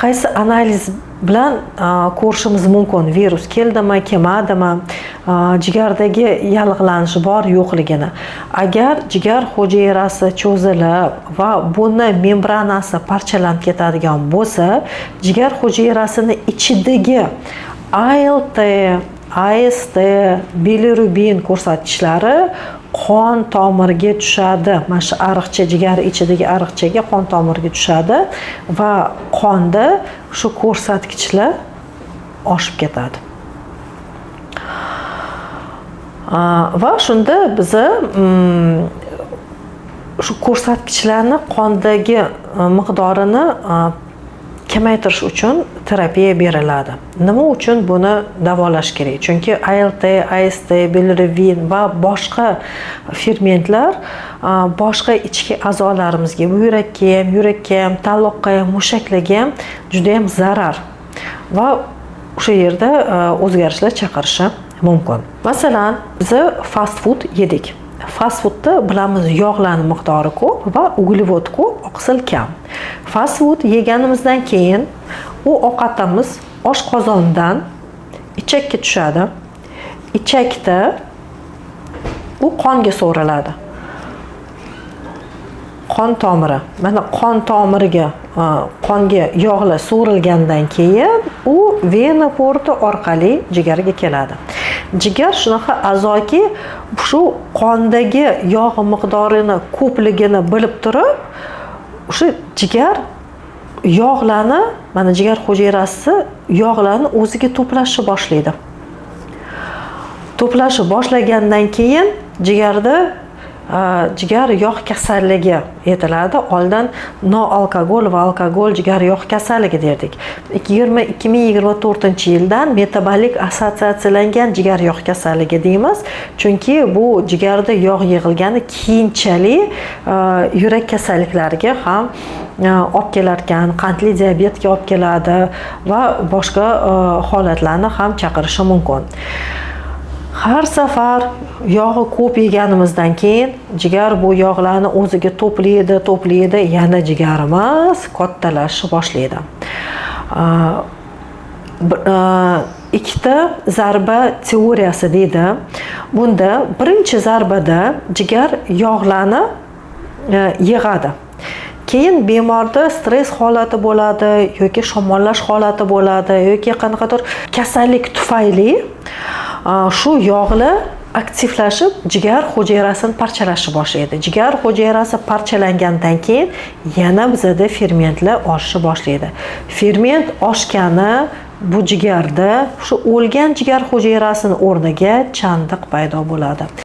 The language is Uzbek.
qaysi analiz bilan ko'rishimiz mumkin? Virus keldimi, kelmadimi, jigardagi yallig'lanish bor yo'qligini. Agar jigar hujayrasi cho'zilib va buni membranasi parchalanib ketadigan bo'lsa, jigar hujayrasini ichidagi ALT, AST, bilirubin ko'rsatkichlari qon tomiriga tushadi. Mana shu ariqcha, jigar ichidagi ariqchaga qon tomiriga tushadi va qonda shu ko'rsatkichlar oshib ketadi. Va shunda biz shu ko'rsatkichlarni qondagi miqdorini kamaytirish uchun terapiya beriladi. Nima uchun buni davolash kerak? Chunki ALT, AST, bilirubin va boshqa fermentlar boshqa ichki a'zolarimizga, yurakka ham, taloqqa ham, mushaklarga ham juda ham zarar va o'sha yerda o'zgarishlar chaqirishi mumkin. Masalan, biz fast food yedik. Fast foodda bilamiz, yog'larning miqdori ko'p va uglevod ko'p, oqsil kam. Fast food yeganimizdan keyin u ovqatimiz oshqozondan ichakka tushadi. Ichakda u qonga so'riladi. Qon tomiri. Mana qon tomiriga, qonga yog'lar so'rilgandan keyin u vena porti orqali jigarga keladi. Jigar shunaqa a'zoki, shu qondagi yog' miqdorini ko'pligini bilib turib, o'sha jigar yog'larni, mana jigar hujayrasi yog'larni o'ziga to'plashni boshlaydi. To'plashni boshlagandan keyin jigar yog' kasalligi aytiladi. Oldin noalkogol va alkogol jigar yog' kasalligi derdik. 2024-yildan metabolik assotsiatsiyalangan jigar yog' kasalligi deymiz. Chunki bu jigarda yog' yig'ilgani keyinchalik yurak kasalliklariga ham olib kelar ekan, qandli diabetga olib keladi va boshqa holatlarni ham chaqirishi mumkin. Har safar yog'i ko'p yeganimizdan keyin jigar bu yog'larni o'ziga to'playdi, yana jigarimiz kattalashishni boshlaydi. Ikkita zarba teoriyasi deydi. Bunda birinchi zarbada jigar yog'larni yig'adi. Keyin bemorda stress holati bo'ladi yoki shamollash holati bo'ladi yoki qanaqadir kasallik tufayli shu yog'lar aktivlashib jigar hujayrasini parchalashni boshlaydi. Jigar hujayrasi parchalangandan keyin yana bizada fermentlar oshishni boshlaydi. Ferment oshgani bu jigarda shu o'lgan jigar hujayrasini o'rniga chandiq paydo bo'ladi.